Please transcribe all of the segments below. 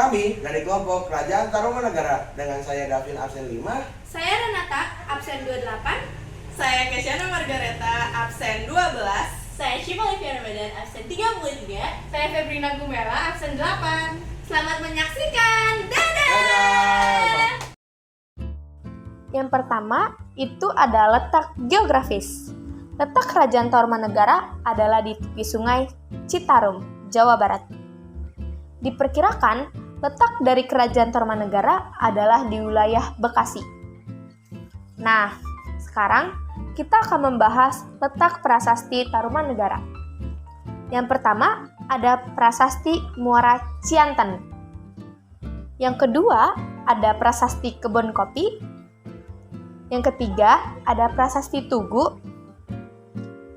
kami dari kelompok Kerajaan Tarumanegara dengan saya Davin absen 5, Saya Renata, absen 28. Saya Kesyana Margareta, absen 12. Saya Syifa Olivia Ramadan, absen 33. Saya Febrina Gumela, absen 8. Selamat menyaksikan. Dadah! dadah! Yang pertama, itu ada letak geografis. Letak Kerajaan Tarumanegara adalah di tepi sungai Citarum, Jawa Barat. Diperkirakan, letak dari Kerajaan Tarumanegara adalah di wilayah Bekasi. Nah, sekarang kita akan membahas letak prasasti Tarumanegara. Yang pertama, ada prasasti Muara Cianten. Yang kedua, ada prasasti Kebon Kopi. Yang ketiga, ada prasasti Tugu.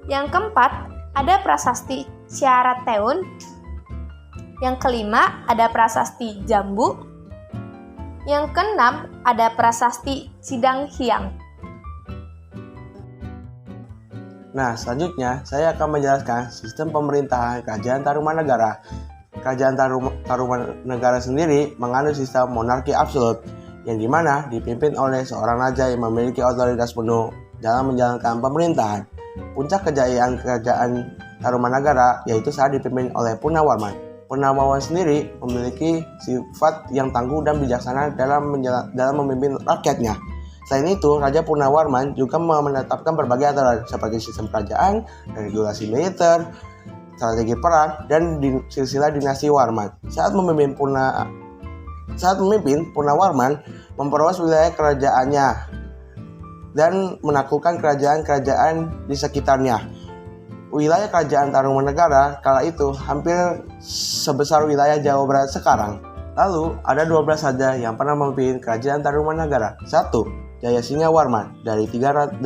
Yang keempat, ada prasasti Ciarateun. Yang kelima, ada prasasti Jambu. Yang keenam, ada prasasti Cidanghiang. Nah, selanjutnya saya akan menjelaskan sistem pemerintahan Kerajaan Tarumanegara. Kerajaan Tarumanegara sendiri menganut sistem monarki absolut, yang dimana dipimpin oleh seorang raja yang memiliki otoritas penuh dalam menjalankan pemerintahan. Puncak kejayaan Kerajaan Tarumanegara yaitu saat dipimpin oleh Purnawarman. Purnawarman sendiri memiliki sifat yang tangguh dan bijaksana dalam memimpin rakyatnya. Selain itu, Raja Purnawarman juga menetapkan berbagai aturan seperti sistem kerajaan, regulasi militer, strategi perang, dan silsilah dinasti Warman. Saat memimpin Purnawarman memperluas wilayah kerajaannya dan menaklukkan kerajaan-kerajaan di sekitarnya. Wilayah Kerajaan Tarumanegara kala itu hampir sebesar wilayah Jawa Barat sekarang. Lalu, ada 12 raja yang pernah memimpin Kerajaan Tarumanegara. 1. Jayasinga Warman dari 358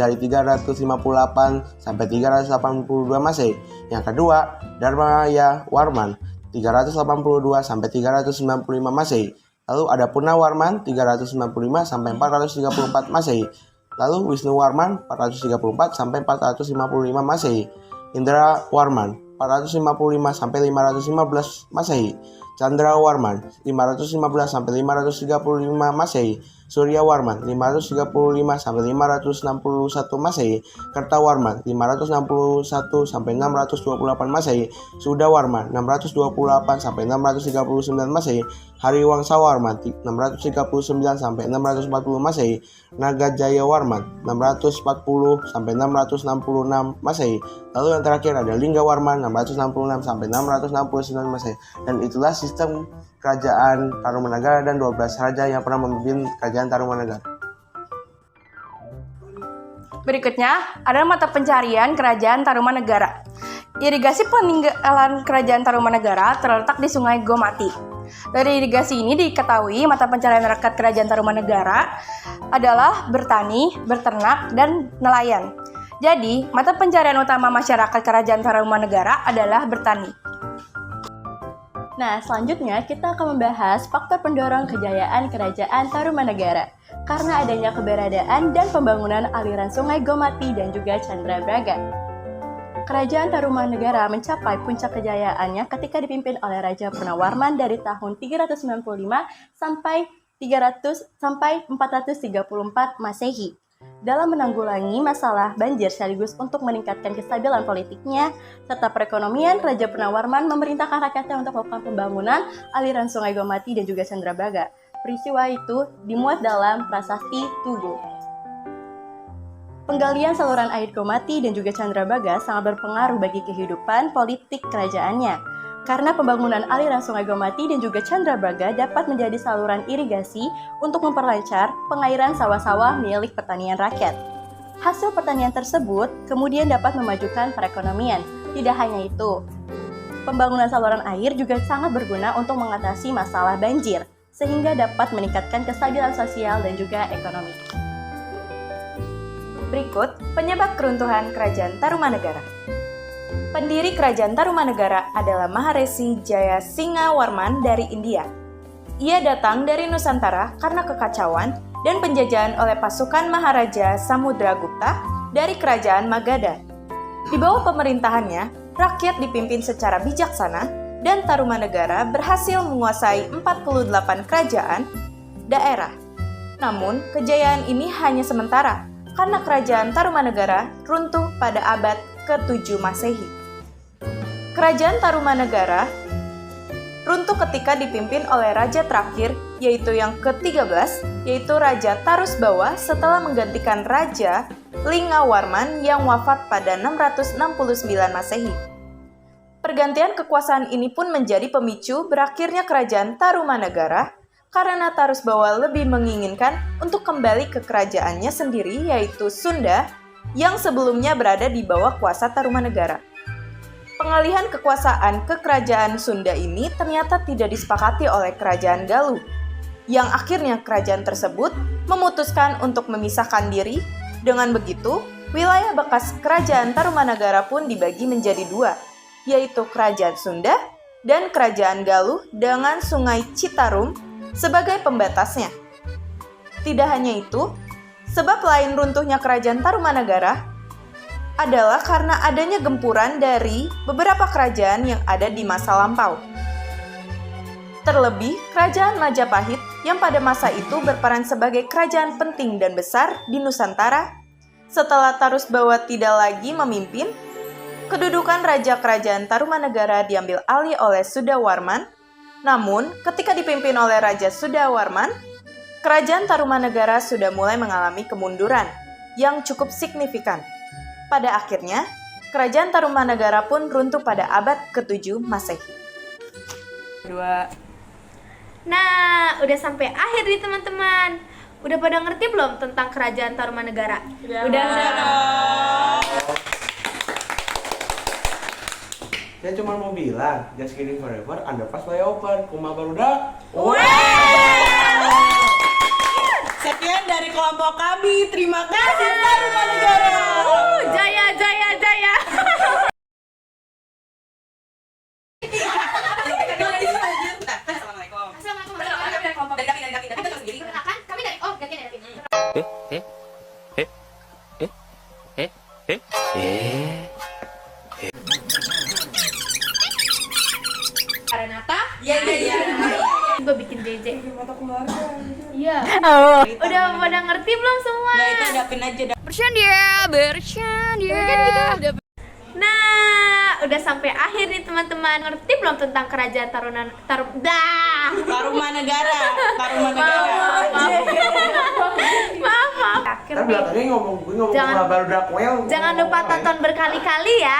sampai 382 Masehi. Yang kedua, Dharmaya Warman 382 sampai 395 Masehi. Lalu ada Purnawarman 395 sampai 434 Masehi. Lalu Wisnu Warman 434 sampai 455 Masehi. Indra Warman 455 sampai 515 Masehi. Chandra Warman 515 sampai 535 Masehi. Surya Warman 535 sampai 561 Masehi. Kertawarman 561 sampai 628 Masehi. Suda Warman 628 sampai 639 Masehi. Hariwangsa Warman 639 sampai 640 Masehi. Nagajaya Warman 640 sampai 666 Masehi. Lalu yang terakhir ada Lingga Warman 666 sampai 669 Masehi. Dan itulah sistem Kerajaan Tarumanegara dan 12 raja yang pernah memimpin Kerajaan Tarumanegara. Berikutnya, ada mata pencarian Kerajaan Tarumanegara. Irigasi peninggalan Kerajaan Tarumanegara terletak di Sungai Gomati. Dari irigasi ini diketahui mata pencarian rakyat Kerajaan Tarumanegara adalah bertani, berternak, dan nelayan. Jadi, mata pencarian utama masyarakat Kerajaan Tarumanegara adalah bertani. Nah, selanjutnya kita akan membahas faktor pendorong kejayaan Kerajaan Tarumanegara karena adanya keberadaan dan pembangunan aliran Sungai Gomati dan juga Candrabraga. Kerajaan Tarumanegara mencapai puncak kejayaannya ketika dipimpin oleh Raja Purnawarman dari tahun 395 sampai 434 Masehi. Dalam menanggulangi masalah banjir sekaligus untuk meningkatkan kestabilan politiknya serta perekonomian, Raja Purnawarman memerintahkan rakyatnya untuk melakukan pembangunan aliran Sungai Gomati dan juga Candrabraga. Peristiwa itu dimuat dalam prasasti Tugu. Penggalian saluran air Gomati dan juga Candrabraga sangat berpengaruh bagi kehidupan politik kerajaannya. Karena pembangunan aliran Sungai Gomati dan juga Candrabraga dapat menjadi saluran irigasi untuk memperlancar pengairan sawah-sawah milik pertanian rakyat. Hasil pertanian tersebut kemudian dapat memajukan perekonomian. Tidak hanya itu, pembangunan saluran air juga sangat berguna untuk mengatasi masalah banjir, sehingga dapat meningkatkan kestabilan sosial dan juga ekonomi. Berikut penyebab keruntuhan Kerajaan Tarumanegara. Pendiri Kerajaan Tarumanegara adalah Maharesi Jayasinga Warman dari India. Ia datang dari Nusantara karena kekacauan dan penjajahan oleh pasukan Maharaja Samudragupta dari Kerajaan Magadha. Di bawah pemerintahannya, rakyat dipimpin secara bijaksana dan Tarumanegara berhasil menguasai 48 kerajaan daerah. Namun, kejayaan ini hanya sementara karena kerajaan Tarumanegara runtuh pada abad ke-7 Masehi. Kerajaan Tarumanegara runtuh ketika dipimpin oleh raja terakhir, yaitu yang ke-13, yaitu Raja Tarusbawa setelah menggantikan Raja Lingawarman yang wafat pada 669 Masehi. Pergantian kekuasaan ini pun menjadi pemicu berakhirnya kerajaan Tarumanegara karena Tarusbawa lebih menginginkan untuk kembali ke kerajaannya sendiri, yaitu Sunda, yang sebelumnya berada di bawah kuasa Tarumanegara. Pengalihan kekuasaan ke kerajaan Sunda ini ternyata tidak disepakati oleh kerajaan Galuh, yang akhirnya kerajaan tersebut memutuskan untuk memisahkan diri. Dengan begitu, wilayah bekas kerajaan Tarumanegara pun dibagi menjadi dua, yaitu kerajaan Sunda dan kerajaan Galuh dengan Sungai Citarum sebagai pembatasnya. Tidak hanya itu, sebab lain runtuhnya kerajaan Tarumanegara adalah karena adanya gempuran dari beberapa kerajaan yang ada di masa lampau. Terlebih, kerajaan Majapahit yang pada masa itu berperan sebagai kerajaan penting dan besar di Nusantara. Setelah Tarusbawa tidak lagi memimpin, kedudukan Raja Kerajaan Tarumanegara diambil alih oleh Sudawarman. Namun, ketika dipimpin oleh Raja Sudawarman, kerajaan Tarumanegara sudah mulai mengalami kemunduran yang cukup signifikan. Pada akhirnya, kerajaan Tarumanegara pun runtuh pada abad ke-7 Masehi. Nah, udah sampai akhir nih teman-teman. Udah pada ngerti belum tentang kerajaan Tarumanegara? Udah. Saya cuma mau bilang, just kidding forever, underpass flyover, kumaha barudak. Sekian dari kelompok kami. Terima kasih Tarumanegara. Jaya, jaya, jaya. Assalamualaikum. Assalamualaikum. Dari Davin. Kita sendiri. Perkenalkan, kami dari gantian dari Davin. Renata, Iya. gue bikin JJ. Iya. Udah pada ngerti belum semua? Nah, itu Davin aja. Nah, udah sampai akhir nih teman-teman. Ngerti belum tentang kerajaan Tarumanegara? Maaf. Akhir Kan nih. belakangnya gue ngomong Jangan- kumaha barudak well. Jangan lupa tonton berkali-kali ya.